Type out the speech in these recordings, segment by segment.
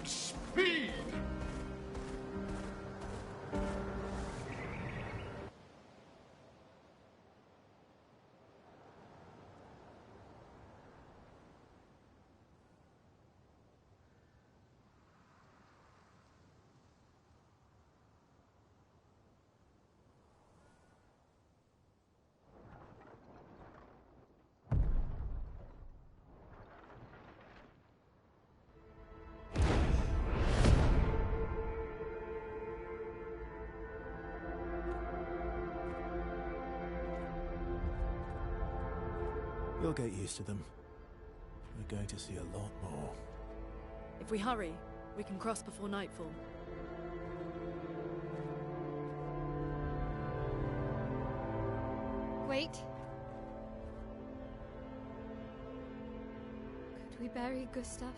Speed! You'll get used to them. We're going to see a lot more. If we hurry, we can cross before nightfall. Wait. Could we bury Gustav?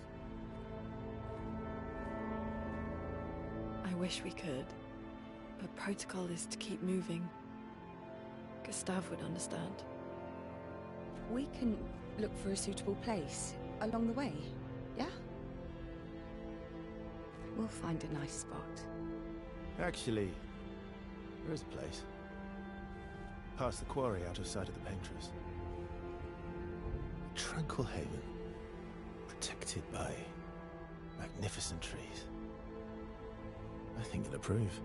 I wish we could, but protocol is to keep moving. Gustav would understand. We can look for a suitable place along the way, yeah? We'll find a nice spot. Actually, there is a place. Past the quarry, out of sight of the painters. A tranquil haven, protected by magnificent trees. I think they'll approve.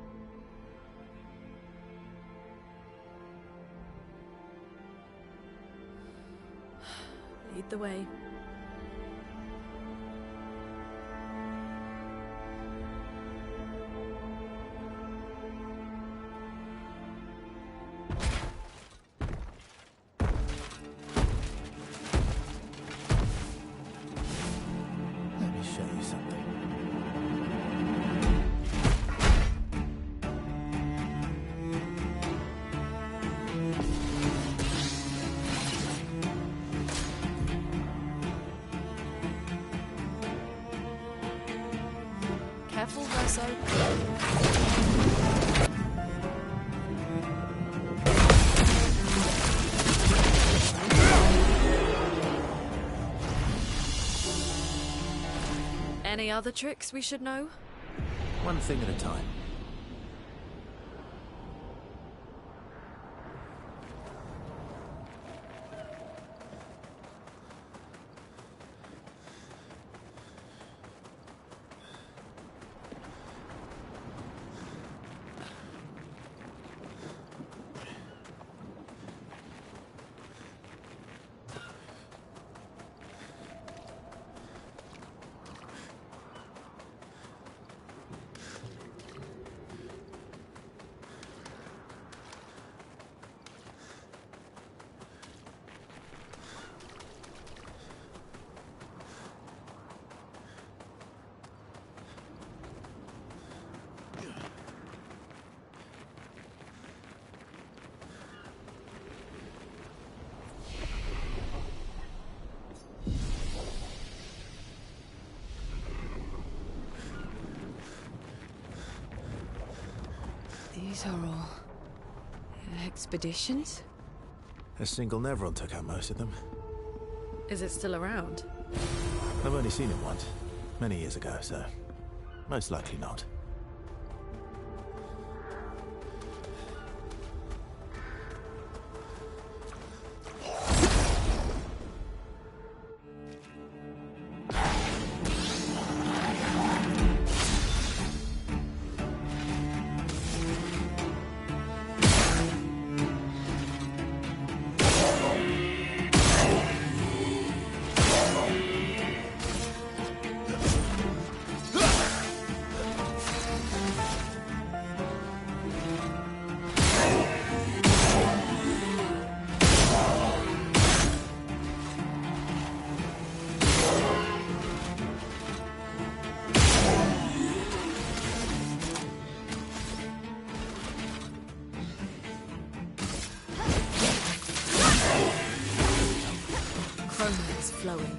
Lead the way. Let me show you something. Careful, Verso. Any other tricks we should know? One thing at a time. These are all expeditions? A single Nevron took out most of them. Is it still around? I've only seen it once, many years ago, so most likely not. Chroma is flowing.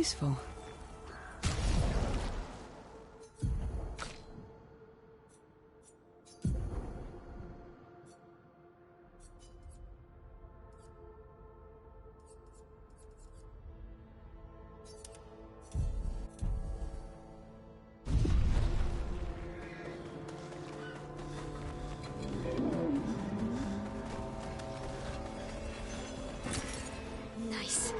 Useful. Nice.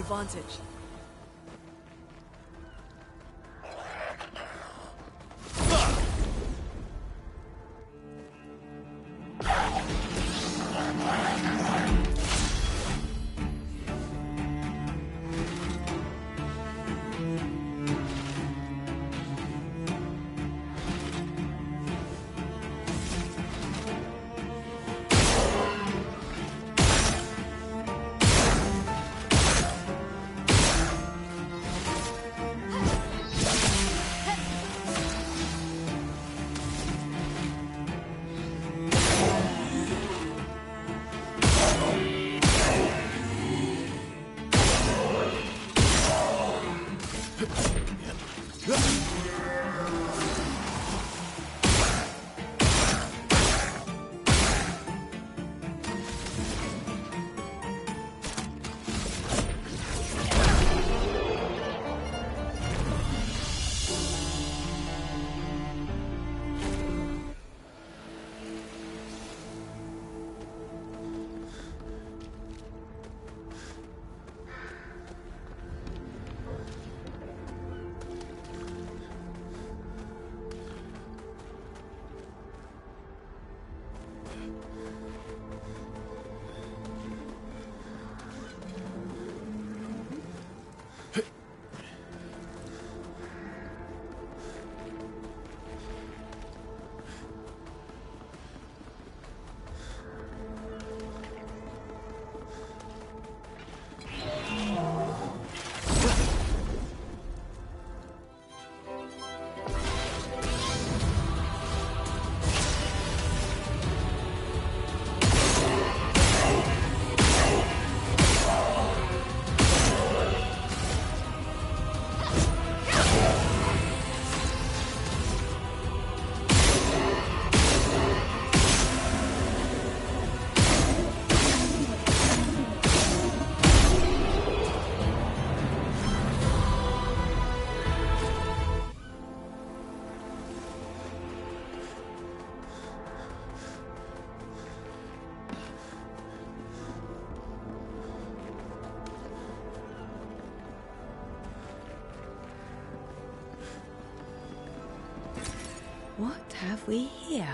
advantage. What have we here?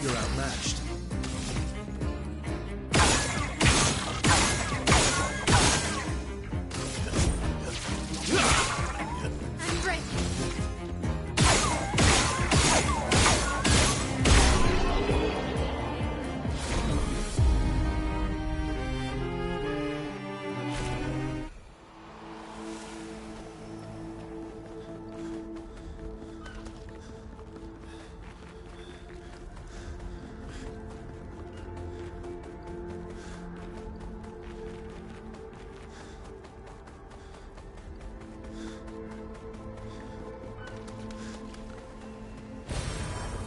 You're outmatched.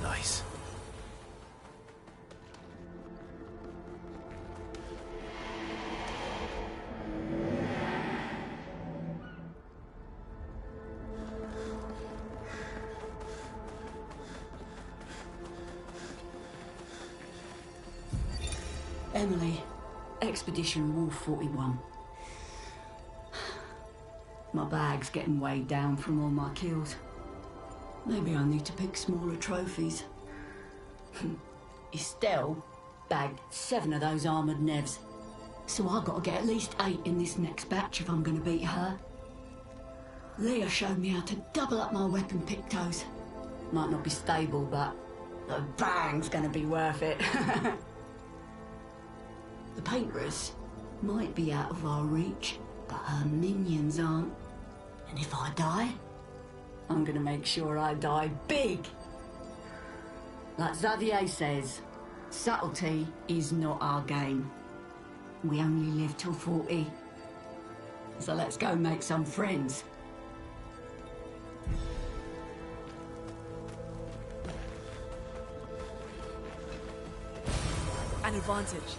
Nice. Emily, Expedition Wolf 41. My bag's getting weighed down from all my kills. Maybe I need to pick smaller trophies. Estelle bagged 7 of those armoured nevs. So I've got to get at least 8 in this next batch if I'm going to beat her. Leah showed me how to double up my weapon pictos. Might not be stable, but the bang's gonna be worth it. The painteress might be out of our reach, but her minions aren't. And if I die, I'm gonna make sure I die big. Like Xavier says, subtlety is not our game. We only live till 40. So let's go make some friends. An advantage.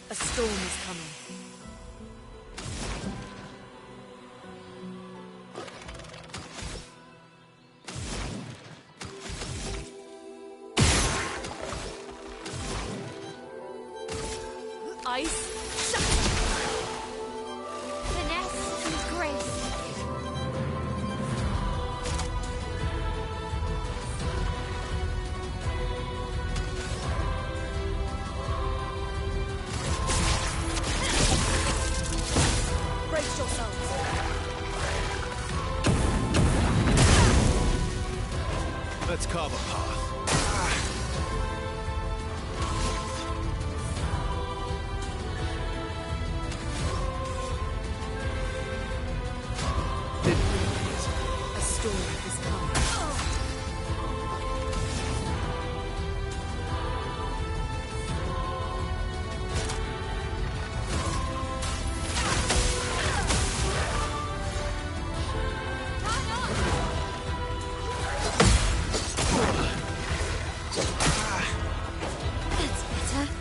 A storm is coming. Ice. Finesse and grace. Brace yourselves. Let's carve a path. A storm is coming. That's better.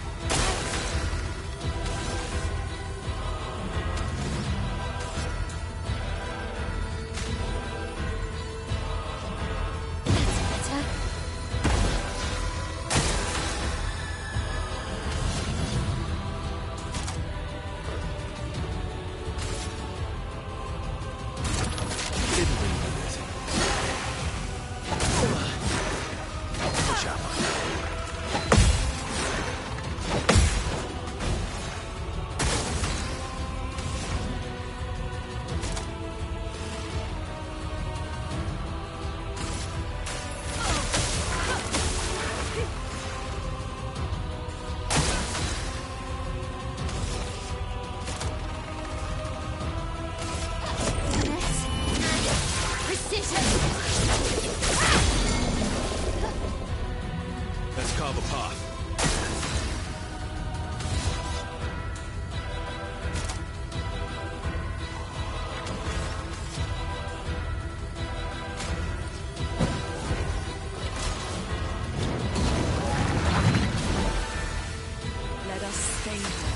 carve a path. Let us stay here.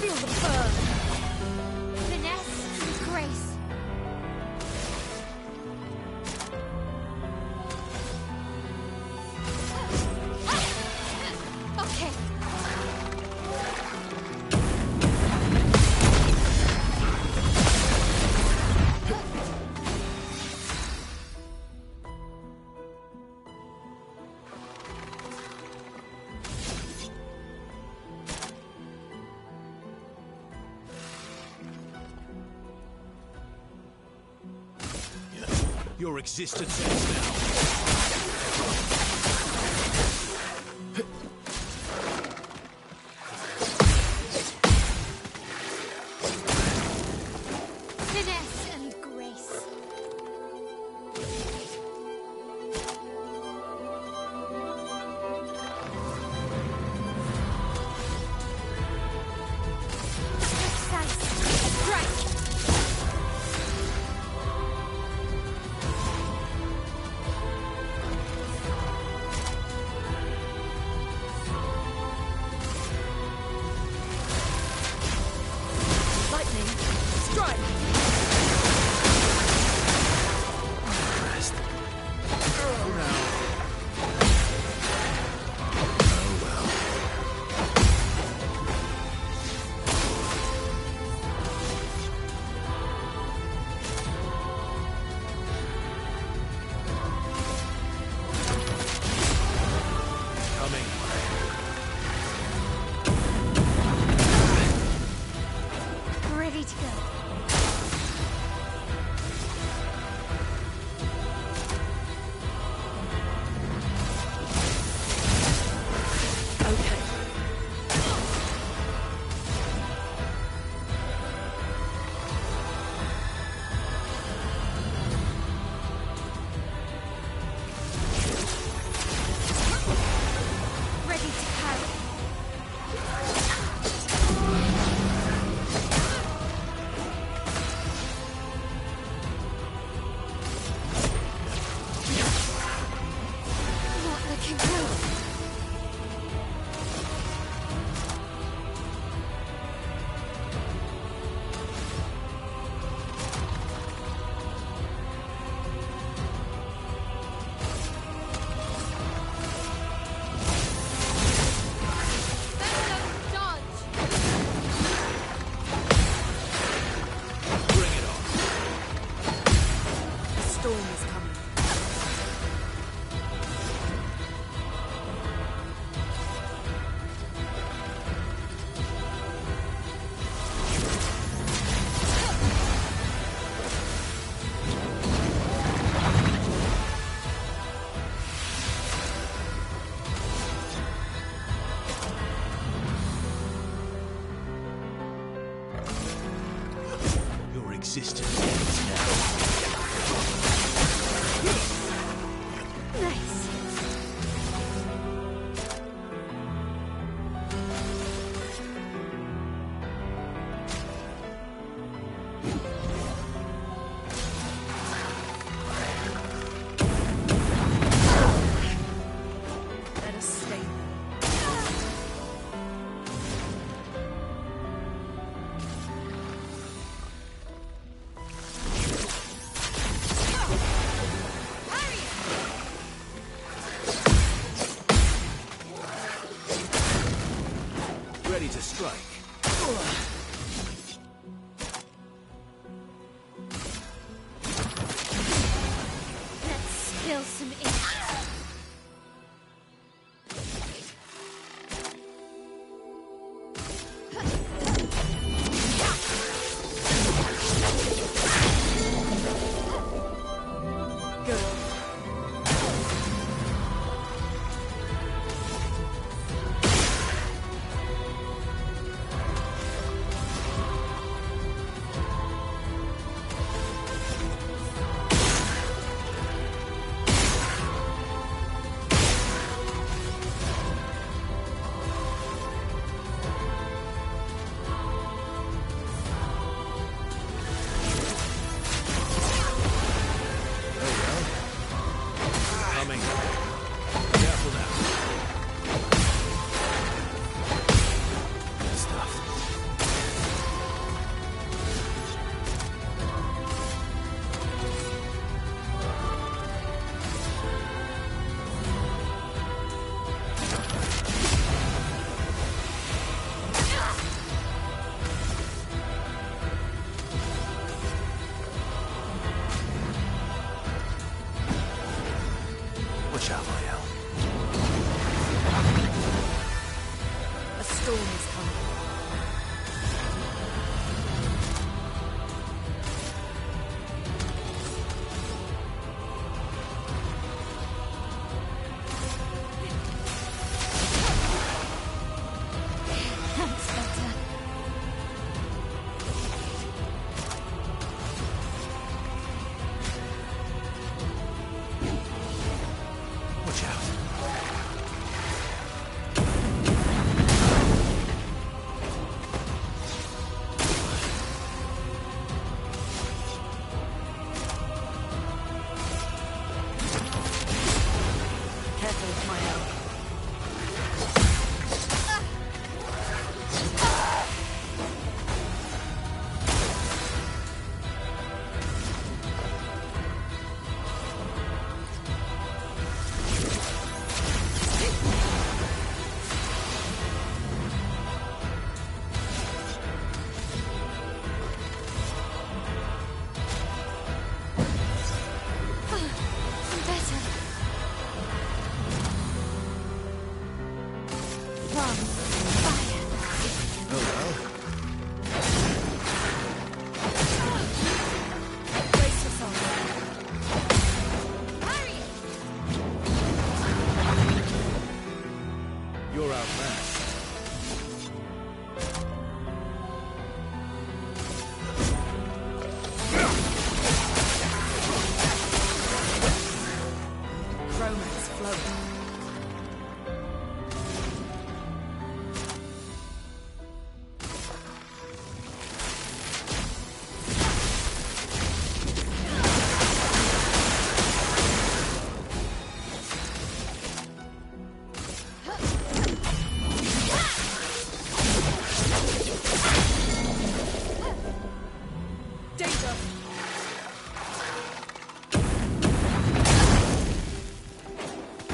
Feel the burn. Finesse and grace. Okay. Your existence ends now. Finesse and grace. Precise. Strike. Lightning, strike! Coming. Ready to go. Okay. Ready to carry. Not looking good. Dodge! Bring it on. A storm is coming. Your existence ends now. Nice. Let us stay here. Ready to strike. Let's spill some ink. Good.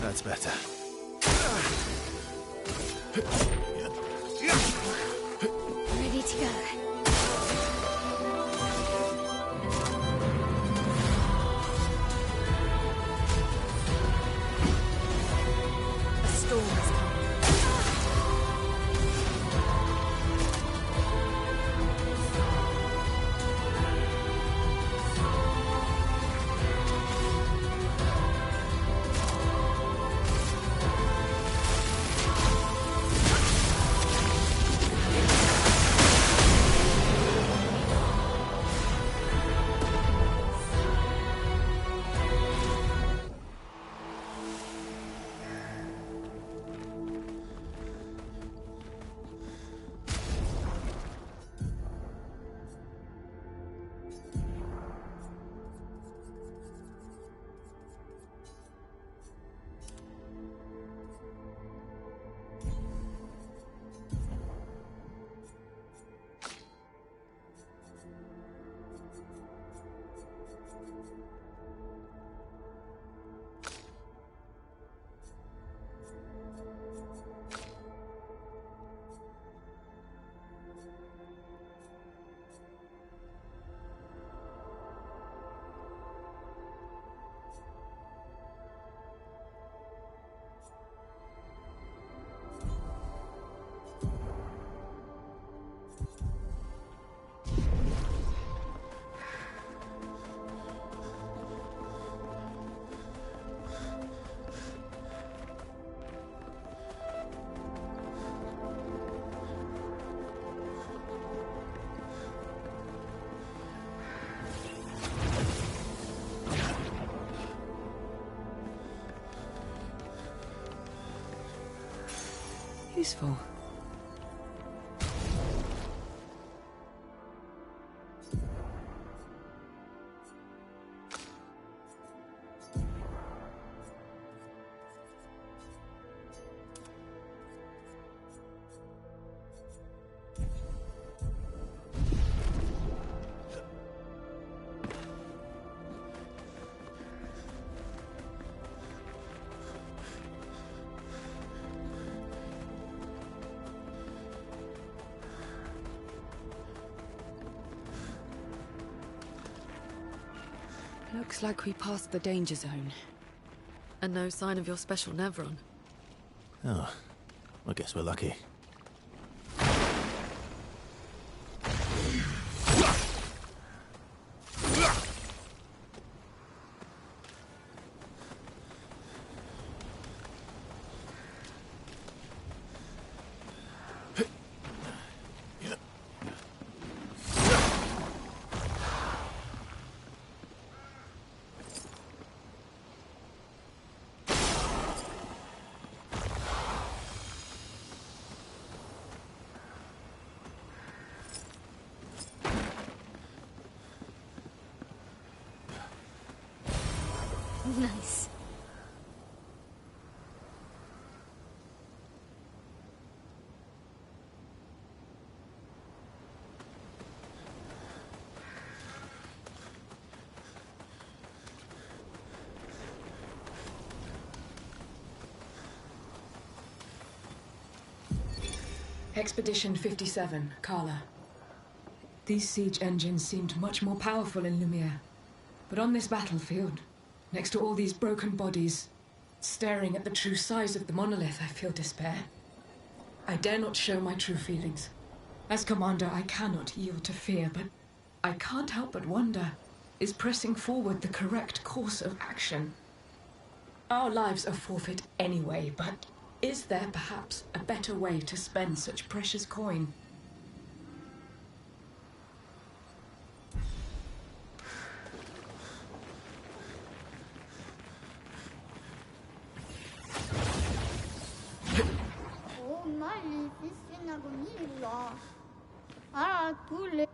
That's better. Ready to go. A storm is coming. Useful. Looks like we passed the danger zone. And no sign of your special Nevron. Oh, I guess we're lucky. Nice. Expedition 57, Carla. These siege engines seemed much more powerful in Lumiere. But on this battlefield, next to all these broken bodies, staring at the true size of the monolith, I feel despair. I dare not show my true feelings. As commander, I cannot yield to fear, but I can't help but wonder, is pressing forward the correct course of action? Our lives are forfeit anyway, but is there perhaps a better way to spend such precious coin? Ormai esiste agonia. Ah, tu le...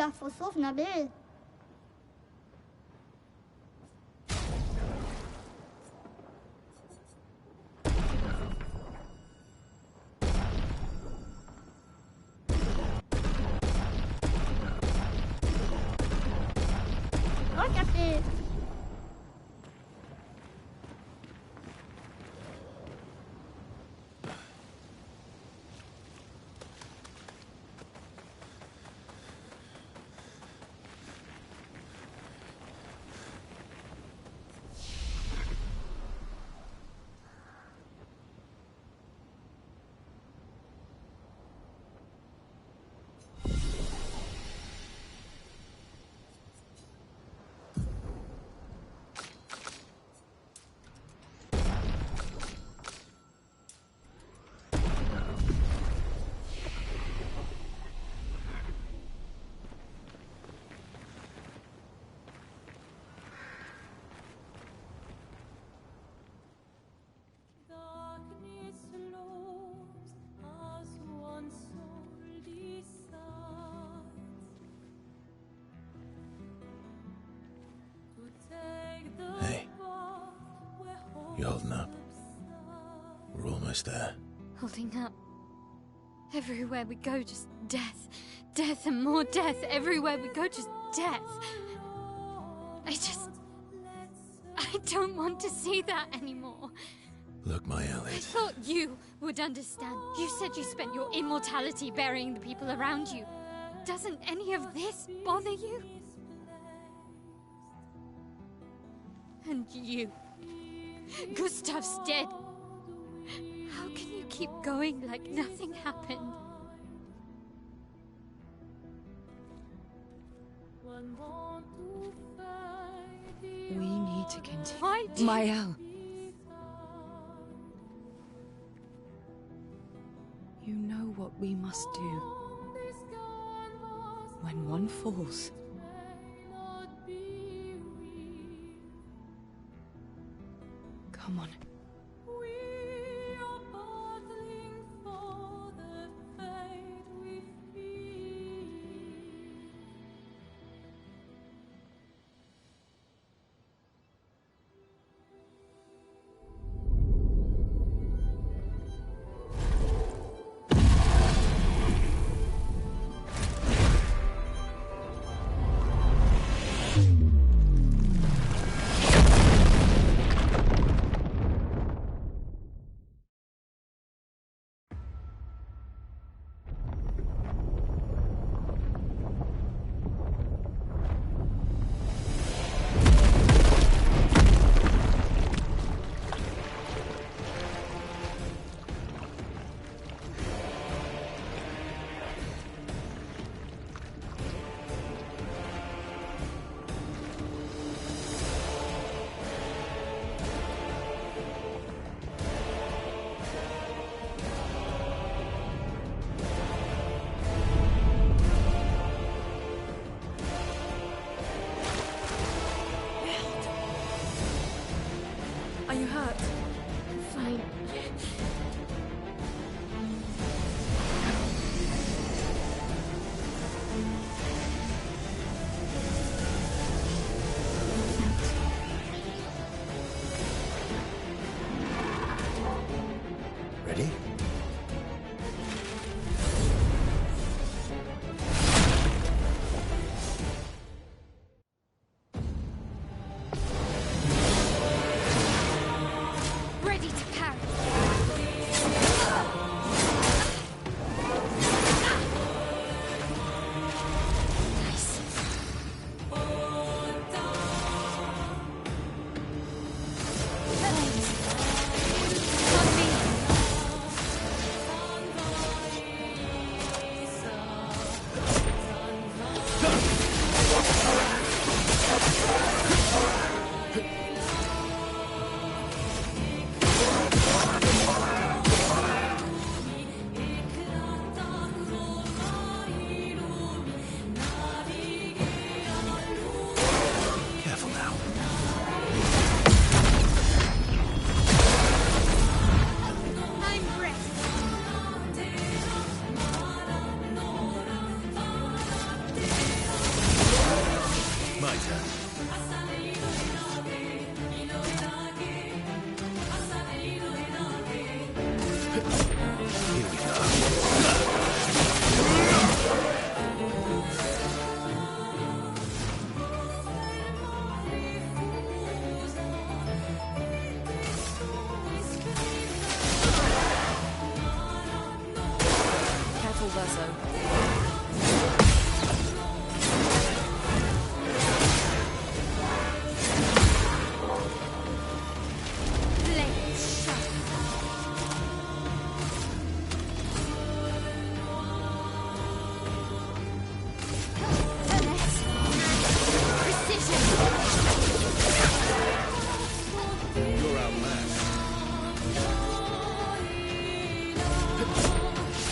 la fosov na bel. Café. Hey. You holding up? We're almost there. Holding up. Everywhere we go, just death. Death and more death. Everywhere we go, just death. I don't want to see that anymore. Look, my Elliot. I thought you would understand. You said you spent your immortality burying the people around you. Doesn't any of this bother you? And you. Gustav's dead. How can you keep going like nothing happened? We need to continue. Why do Mael. You know what we must do. When one falls, come on. Are you hurt? Fine. Ready? Ready to parry. Blades shine. Finesse and precision. You're outmatched.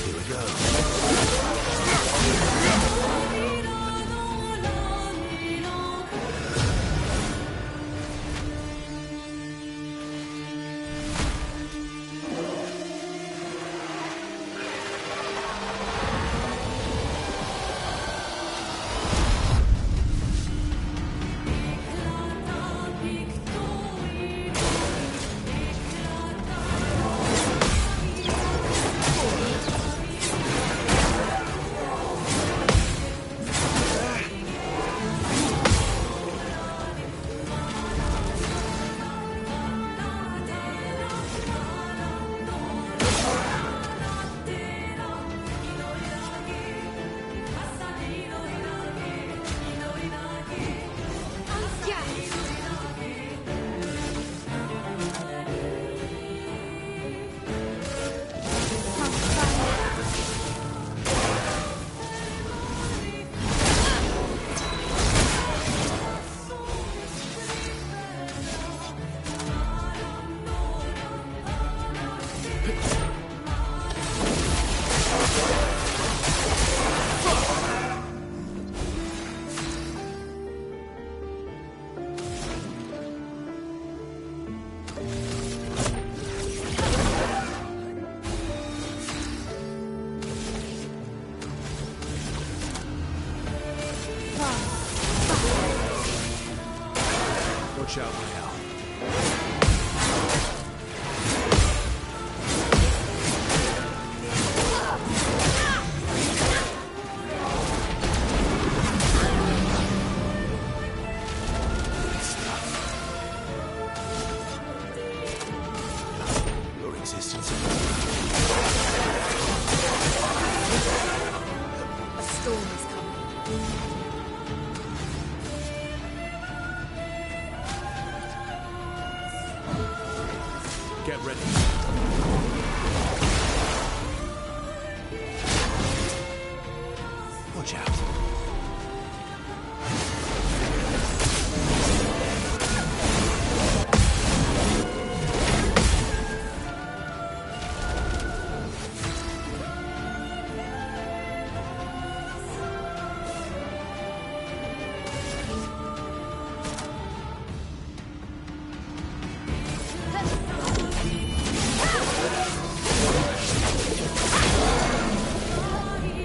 Here we go. Watch out now. Your existence. A storm is coming. Get ready. Watch out.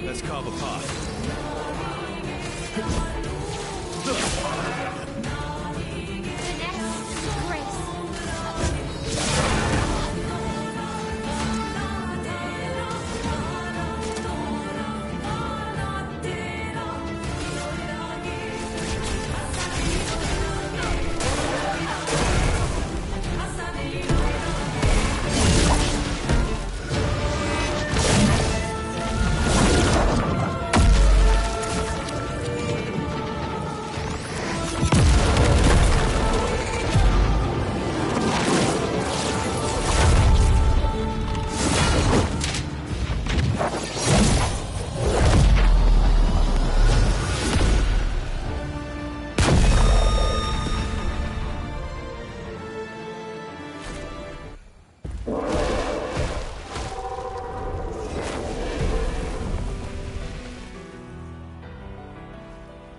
Let's carve a path. Finesse and grace.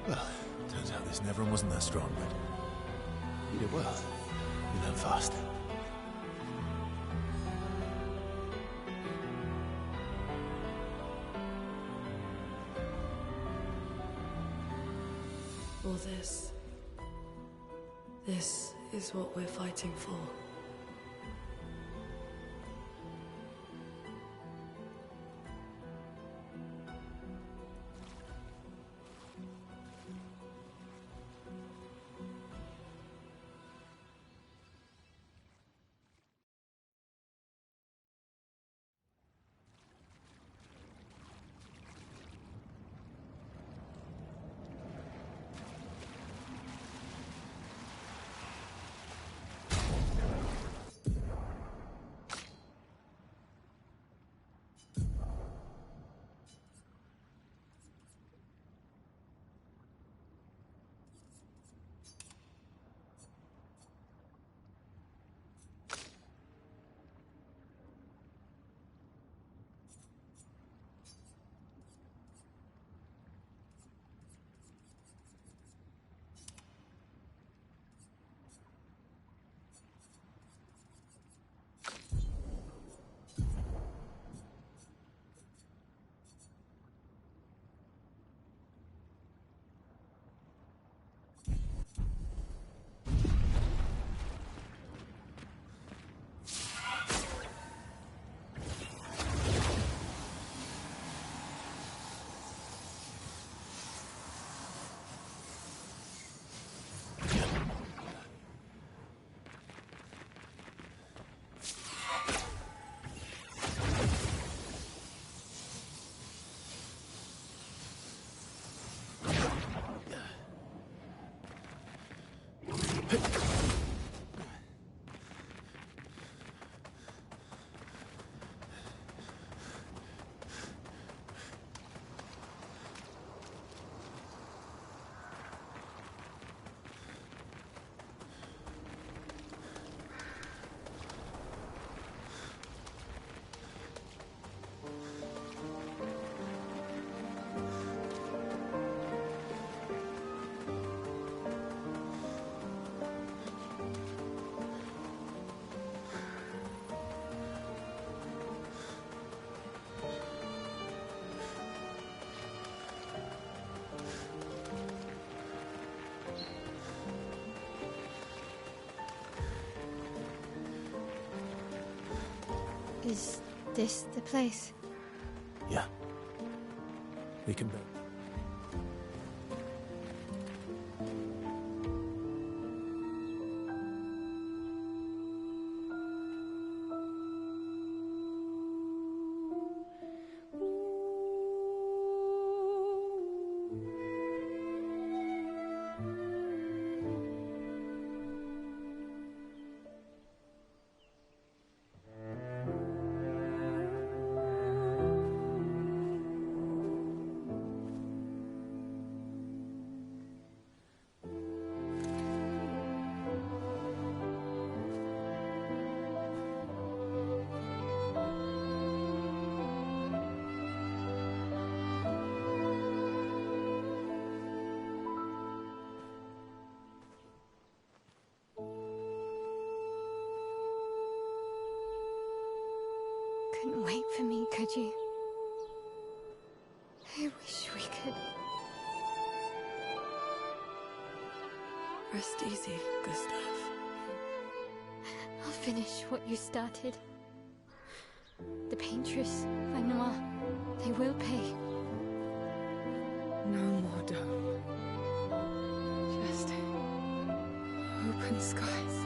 Well, turns out this Neverin wasn't that strong, but you did well. You learn fast. All this. This is what we're fighting for. Is this the place? Yeah. We can build. Couldn't wait for me, could you? I wish we could. Rest easy, Gustav. I'll finish what you started. The Paintress, Renoir, they will pay. No more dome. Just open skies.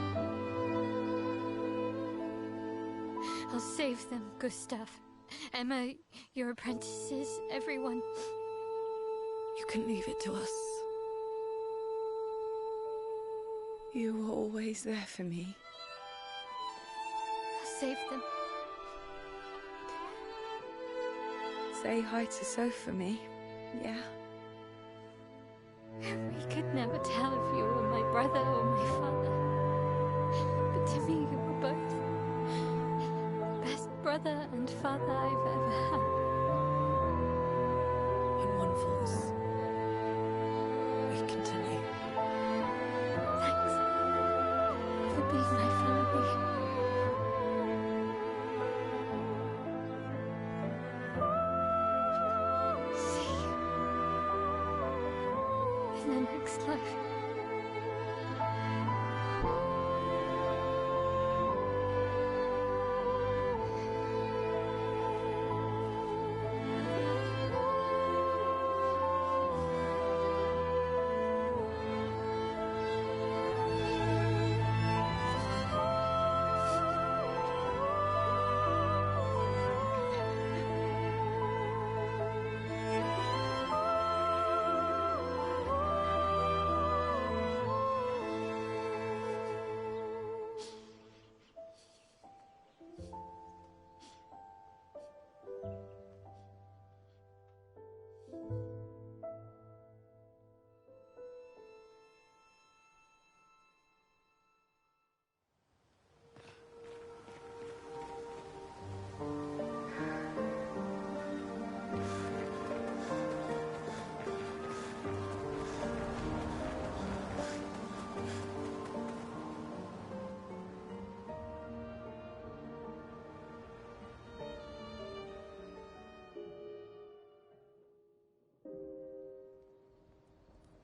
I'll save them, Gustav. Emma, your apprentices, everyone. You can leave it to us. You were always there for me. I'll save them. Say hi to Soph for me, yeah? We could never tell if you were my brother or my father. But to me, you were both. Best brother and father I've ever had. When one falls, we continue. Thanks for being my family. See you in the next life.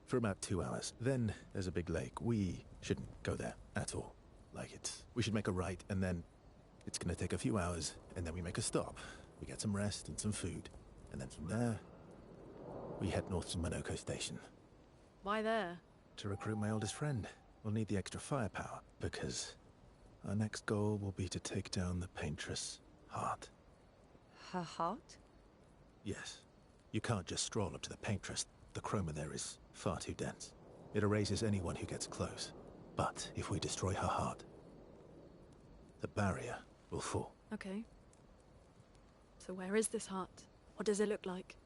For about 2 hours. Then there's a big lake. We shouldn't go there at all. We should make a right, and then it's gonna take a few hours, and then we make a stop. We get some rest and some food. And then from there, we head north to Monoko Station. Why there? To recruit my oldest friend. We'll need the extra firepower, because our next goal will be to take down the Paintress Heart. Her heart? Yes. You can't just stroll up to the Paintress. The chroma there is far too dense. It erases anyone who gets close. But if we destroy her heart, the barrier will fall. Okay. So where is this heart? What does it look like?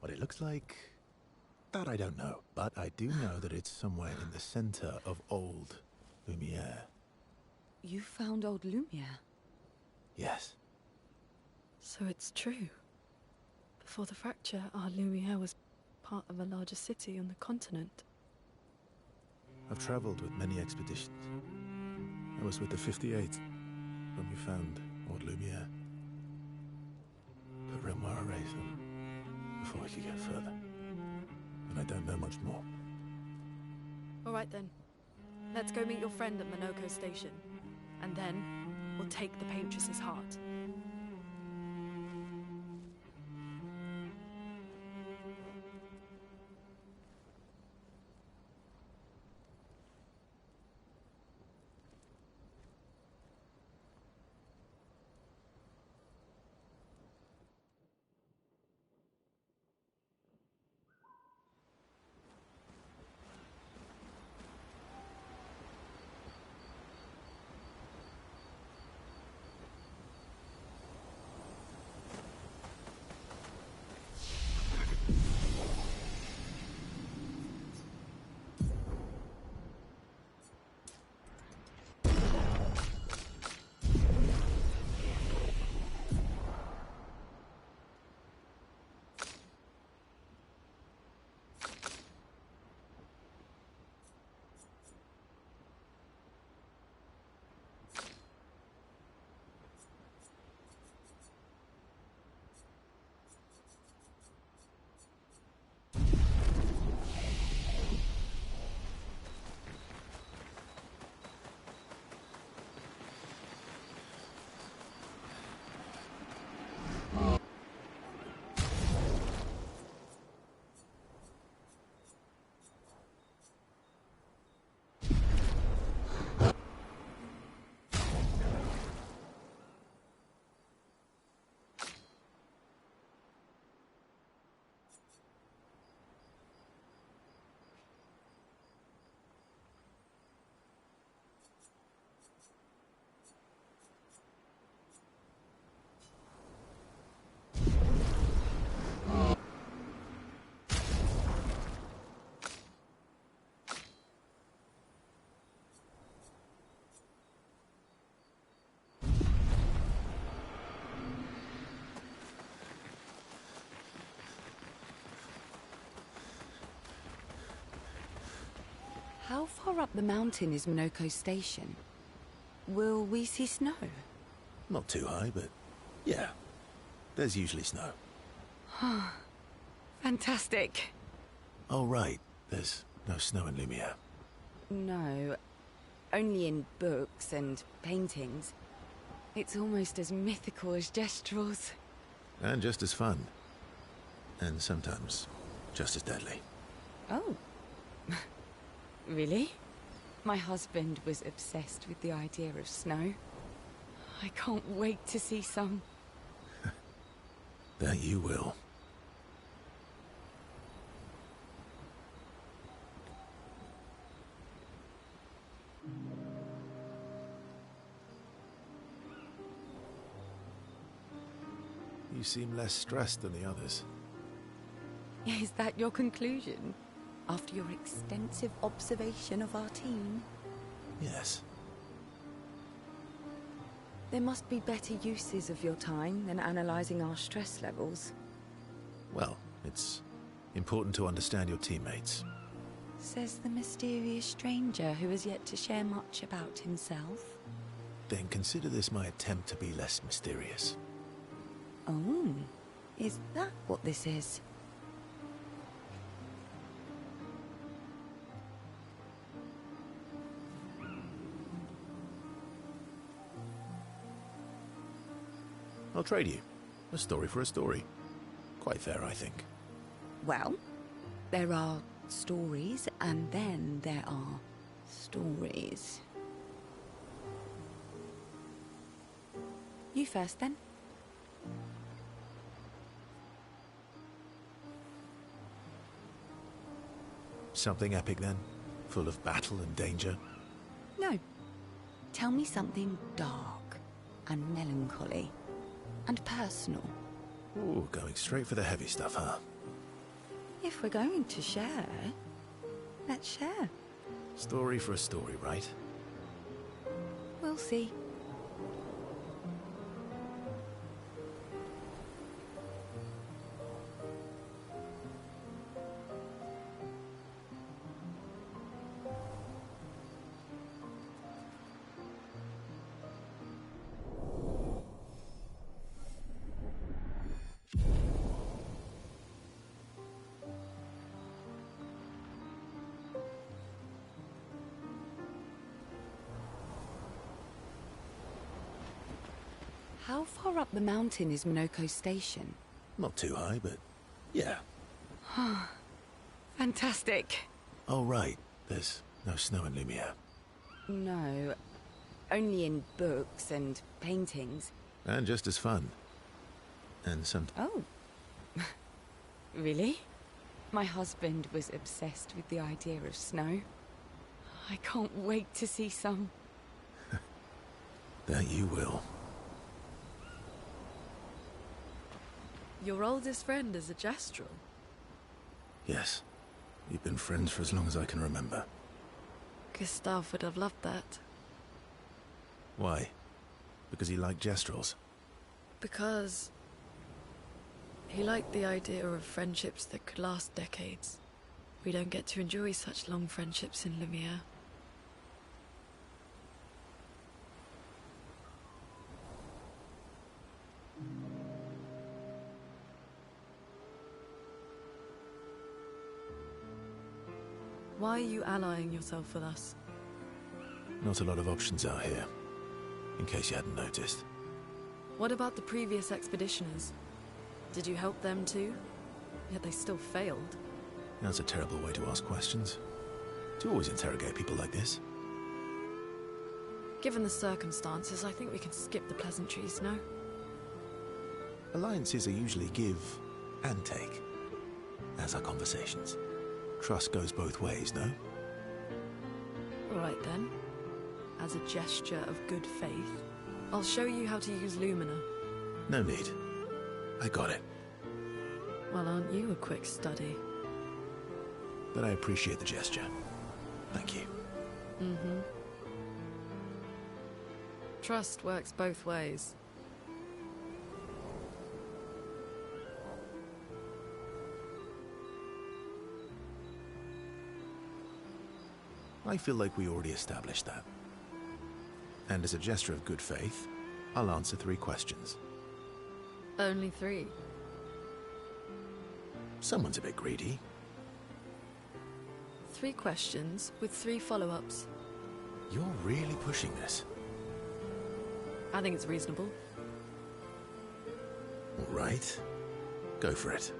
What it looks like, that I don't know. But I do know that it's somewhere in the center of old Lumiere. You found old Lumiere? Yes. So it's true. Before the fracture, our Lumiere was part of a larger city on the continent. I've traveled with many expeditions. I was with the 58th when we found old Lumiere. But Renoir erased them before we could get further. And I don't know much more. All right then. Let's go meet your friend at Monoko Station. And then, will take the Paintress's heart. How far up the mountain is Minoko Station? Will we see snow? Not too high, but yeah. There's usually snow. Fantastic. Oh, right. There's no snow in Lumiere. No, only in books and paintings. It's almost as mythical as Gestrels. And just as fun. And sometimes just as deadly. Oh. Really? My husband was obsessed with the idea of snow. I can't wait to see some. That you will. You seem less stressed than the others. Is that your conclusion? After your extensive observation of our team? Yes. There must be better uses of your time than analyzing our stress levels. Well, it's important to understand your teammates. Says the mysterious stranger who has yet to share much about himself. Then consider this my attempt to be less mysterious. Oh, is that what this is? I'll trade you. A story for a story. Quite fair, I think. Well, there are stories, and then there are stories. You first, then. Something epic, then? Full of battle and danger? No. Tell me something dark and melancholy and personal. Ooh, going straight for the heavy stuff, huh? If we're going to share, let's share. Story for a story, right? We'll see. How far up the mountain is Minoko Station? Not too high, but yeah. Fantastic. Oh, right. There's no snow in Lumiere. No, only in books and paintings. And just as fun. And some... Oh. Really? My husband was obsessed with the idea of snow. I can't wait to see some. That you will. Your oldest friend is a Gestrel. Yes. We've been friends for as long as I can remember. Gustav would have loved that. Why? Because he liked Gestrels? Because he liked the idea of friendships that could last decades. We don't get to enjoy such long friendships in Lumiere. Why are you allying yourself with us? Not a lot of options out here, in case you hadn't noticed. What about the previous expeditioners? Did you help them too? Yet they still failed. That's a terrible way to ask questions. To always interrogate people like this. Given the circumstances, I think we can skip the pleasantries, no? Alliances are usually give and take, as are conversations. Trust goes both ways, no? Alright then. As a gesture of good faith, I'll show you how to use Lumina. No need. I got it. Well, aren't you a quick study? But I appreciate the gesture. Thank you. Mm-hmm. Trust works both ways. I feel like we already established that. And as a gesture of good faith, I'll answer 3 questions. Only 3. Someone's a bit greedy. 3 questions with 3 follow-ups. You're really pushing this. I think it's reasonable. All right. Go for it.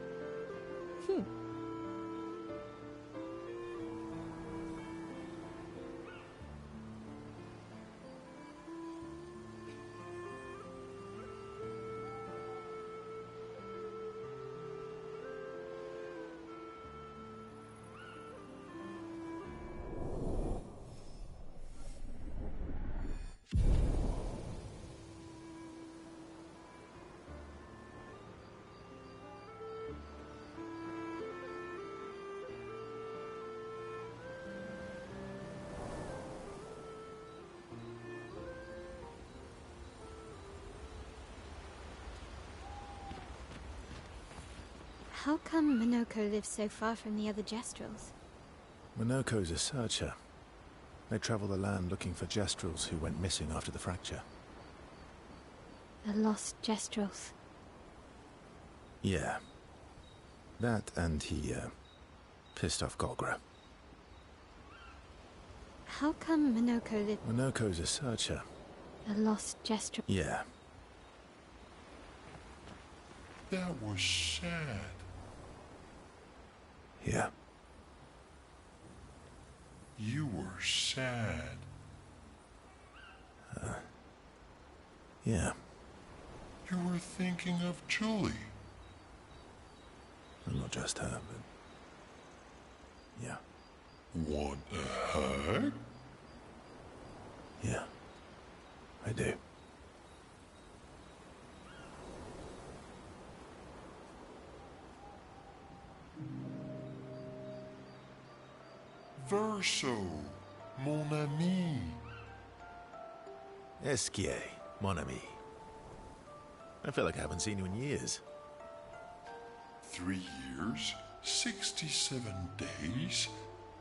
How come Minoko lives so far from the other Gestrels? Minoko's a searcher. They travel the land looking for Gestrels who went missing after the fracture. The lost Gestrels. Yeah. That and he, pissed off Golgra. How come Minoko lives... Minoko's a searcher. The lost Gestrel... Yeah. That was sad. Yeah. You were sad. Yeah. You were thinking of Julie. Well, not just her, but... Yeah. Want a hug? Yeah. I do. Verso, mon ami. Esquier, mon ami. I feel like I haven't seen you in years. 3 years, 67 days,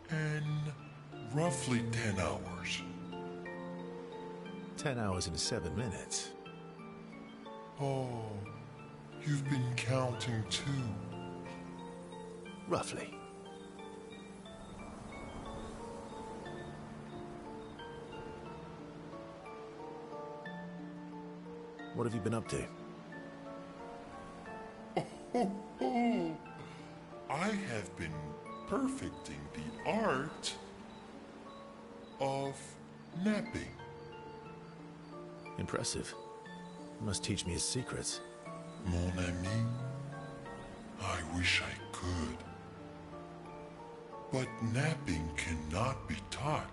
and roughly 10 hours. 10 hours and 7 minutes. Oh, you've been counting too. Roughly. What have you been up to? I have been perfecting the art of napping. Impressive. You must teach me his secrets. Mon ami, I wish I could. But napping cannot be taught.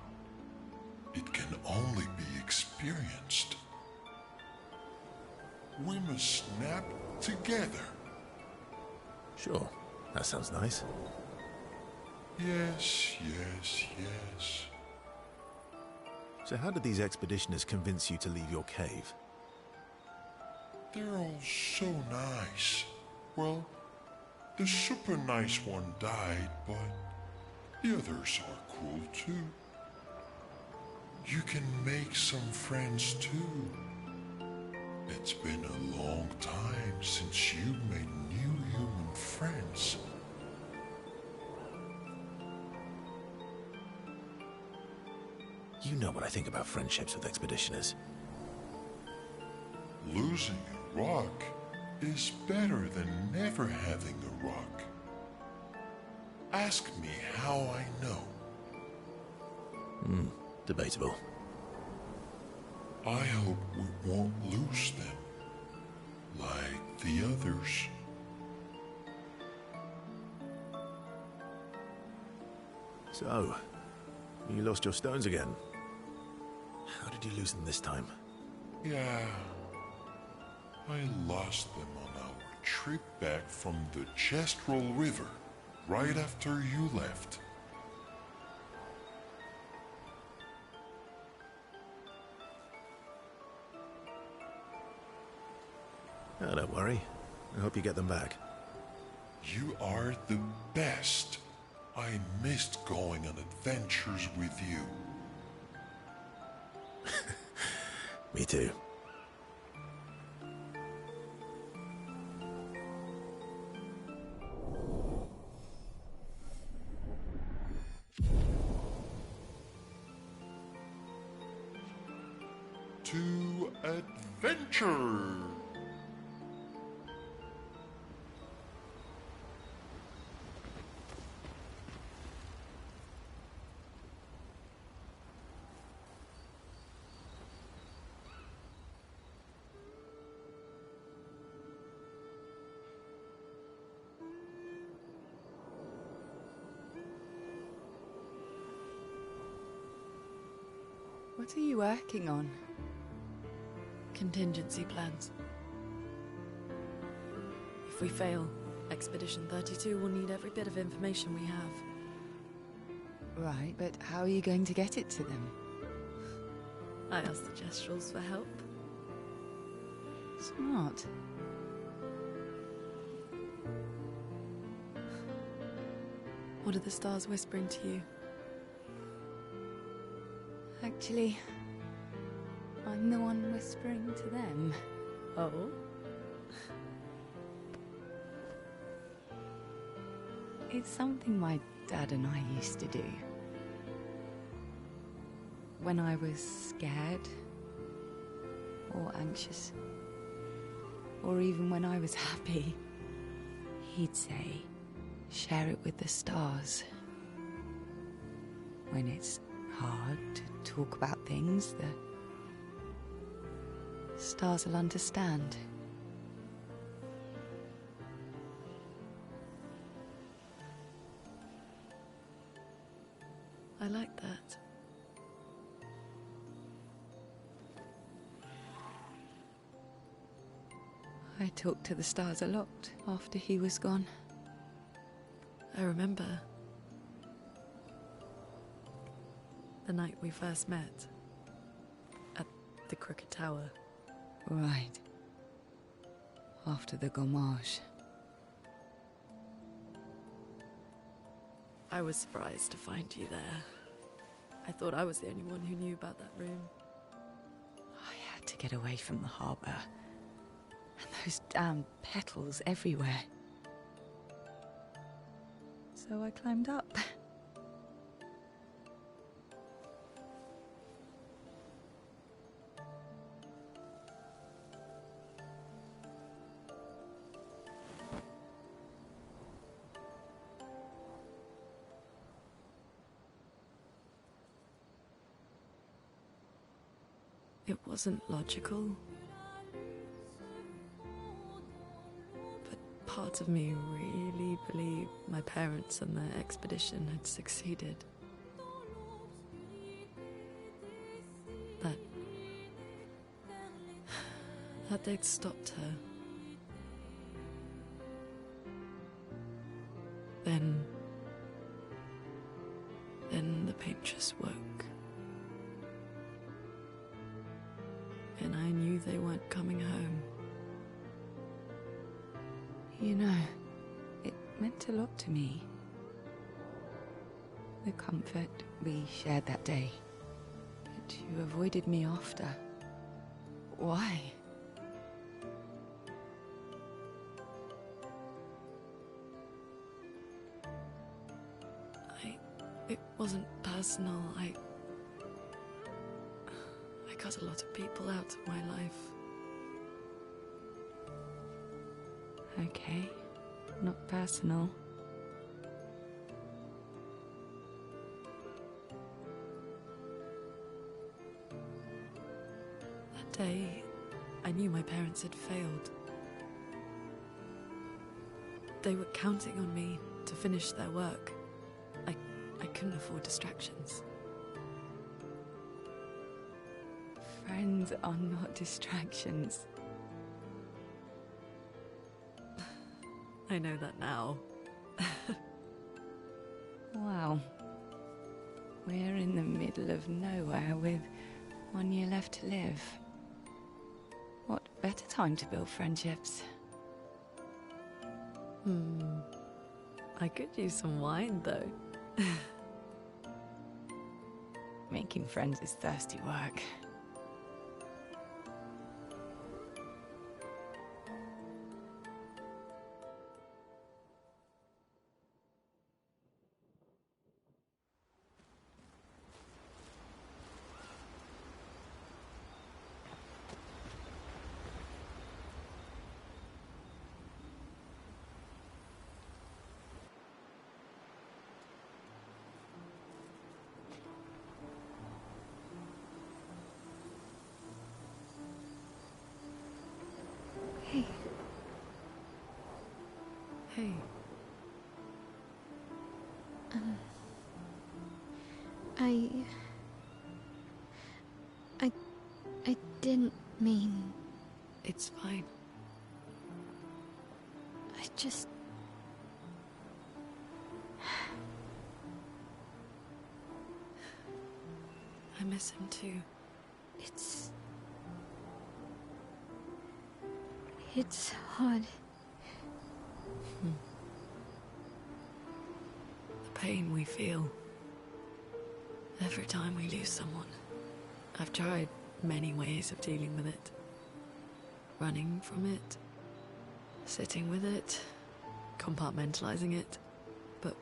It can only be experienced. We must nap together. Sure, that sounds nice. Yes, yes, yes. So how did these expeditioners convince you to leave your cave? They're all so nice. Well, the super nice one died, but the others are cool too. You can make some friends too. It's been a long time since you made new human friends. You know what I think about friendships with expeditioners. Losing a rock is better than never having a rock. Ask me how I know. Debatable. I hope we won't lose them, like the others. So, you lost your stones again. How did you lose them this time? Yeah, I lost them on our trip back from the Chestrel River, right after you left. Oh, don't worry. I hope you get them back. You are the best. I missed going on adventures with you. Me too. To adventure! What are you working on? Contingency plans. If we fail, Expedition 32 will need every bit of information we have. Right, but how are you going to get it to them? I asked the Jestrels for help. Smart. What are the stars whispering to you? Actually, I'm the one whispering to them. Oh? It's something my dad and I used to do. When I was scared, or anxious, or even when I was happy, he'd say, share it with the stars. When it's hard to talk about things, the stars will understand. I like that. I talked to the stars a lot after he was gone. I remember the night we first met at the Crooked Tower. Right. After the Gommage. I was surprised to find you there. I thought I was the only one who knew about that room. I had to get away from the harbour. And those damn petals everywhere. So I climbed up. It wasn't logical. But part of me really believed my parents and their expedition had succeeded. That they'd stopped her. Then the paint just woke. And I knew they weren't coming home. You know, it meant a lot to me. The comfort we shared that day. But you avoided me after. Why? It wasn't personal. I cut a lot of people out of my life. Okay, not personal. That day, I knew my parents had failed. They were counting on me to finish their work. I couldn't afford distractions. Friends are not distractions. I know that now. Wow. We're in the middle of nowhere with 1 year left to live. What better time to build friendships? I could use some wine, though. Making friends is thirsty work. Hey. Hey. I didn't mean... It's fine. I just... I miss him too. It's hard. The pain we feel every time we lose someone. I've tried many ways of dealing with it. Running from it, sitting with it, compartmentalizing it. But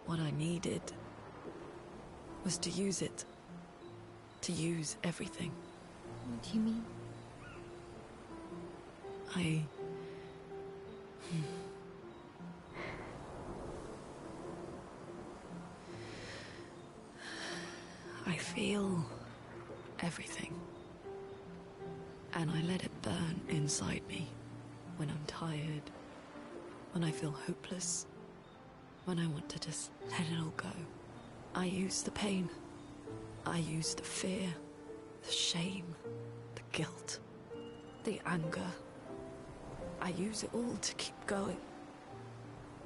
what I needed was to use it. To use everything. What do you mean? I feel everything. And I let it burn inside me when I'm tired, when I feel hopeless, when I want to just let it all go. I use the pain. I use the fear, the shame, the guilt, the anger. I use it all to keep going,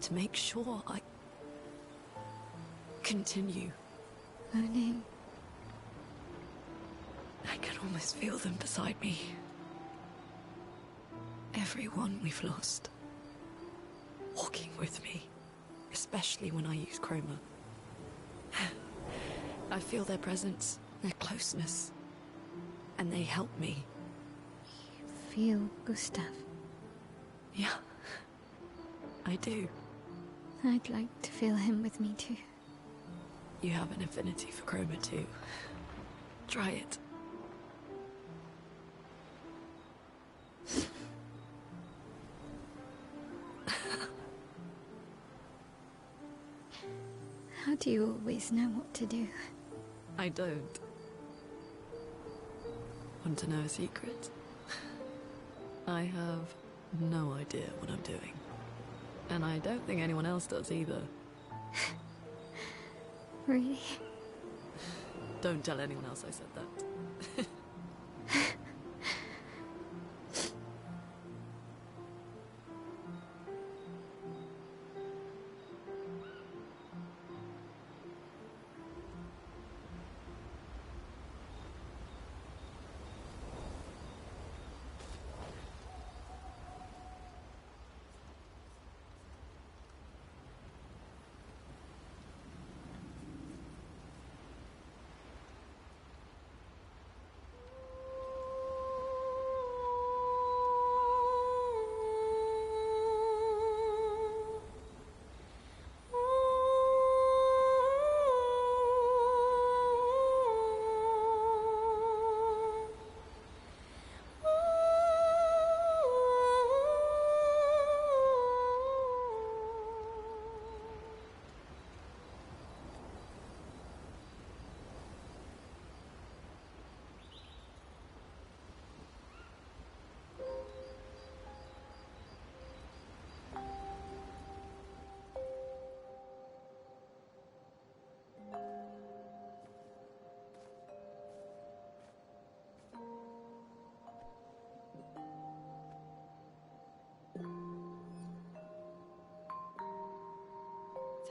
to make sure I continue. Moaning. I can almost feel them beside me. Everyone we've lost. Walking with me, especially when I use Chroma. I feel their presence, their closeness, and they help me. You feel Gustav? Yeah, I do. I'd like to feel him with me too. You have an affinity for Chroma too. Try it. How do you always know what to do? I don't. happen to know a secret? I have no idea what I'm doing. And I don't think anyone else does either. Really? Don't tell anyone else I said that.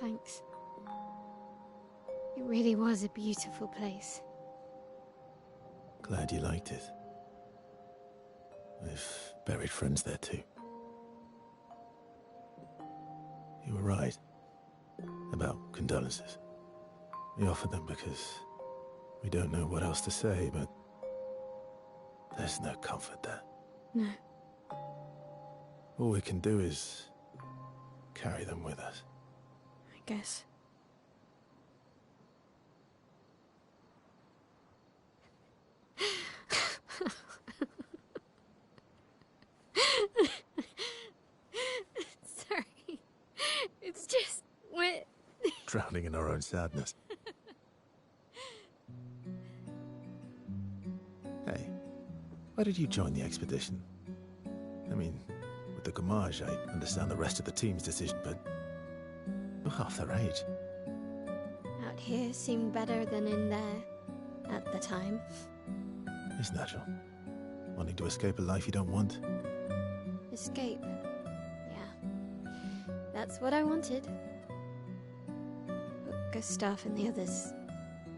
Thanks. It really was a beautiful place. Glad you liked it. I've buried friends there too. You were right about condolences. We offered them because we don't know what else to say, but there's no comfort there. No. All we can do is carry them with us. I guess. Sorry. It's just wet. Drowning in our own sadness. Hey, why did you join the expedition? I mean, with the Gamage, I understand the rest of the team's decision, but you're half their age. Out here seemed better than in there at the time. It's natural. Wanting to escape a life you don't want. Escape. Yeah. That's what I wanted. But Gustav and the others,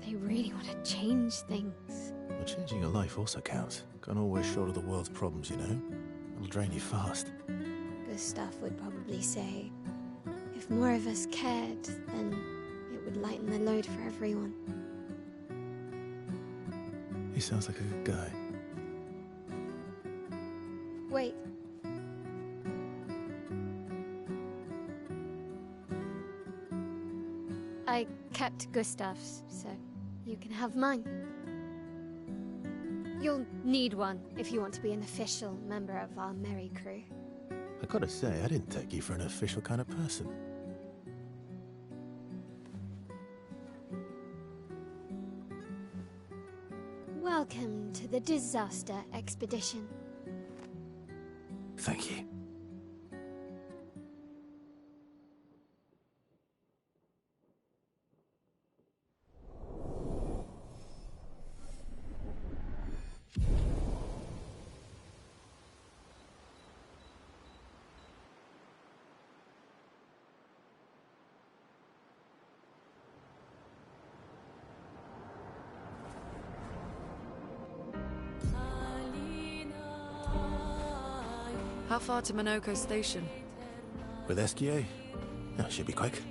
they really want to change things. But changing your life also counts. Can't always shoulder the world's problems, you know? It'll drain you fast. Gustav would probably say, if more of us cared, then it would lighten the load for everyone. He sounds like a good guy. Wait. I kept Gustav's, so you can have mine. You'll need one if you want to be an official member of our merry crew. I gotta say, I didn't take you for an official kind of person. Welcome to the disaster expedition. Thank you. How far to Monoko Station? With SKA? That should be quick.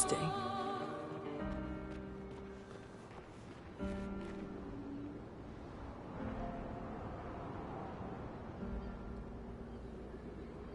interesting.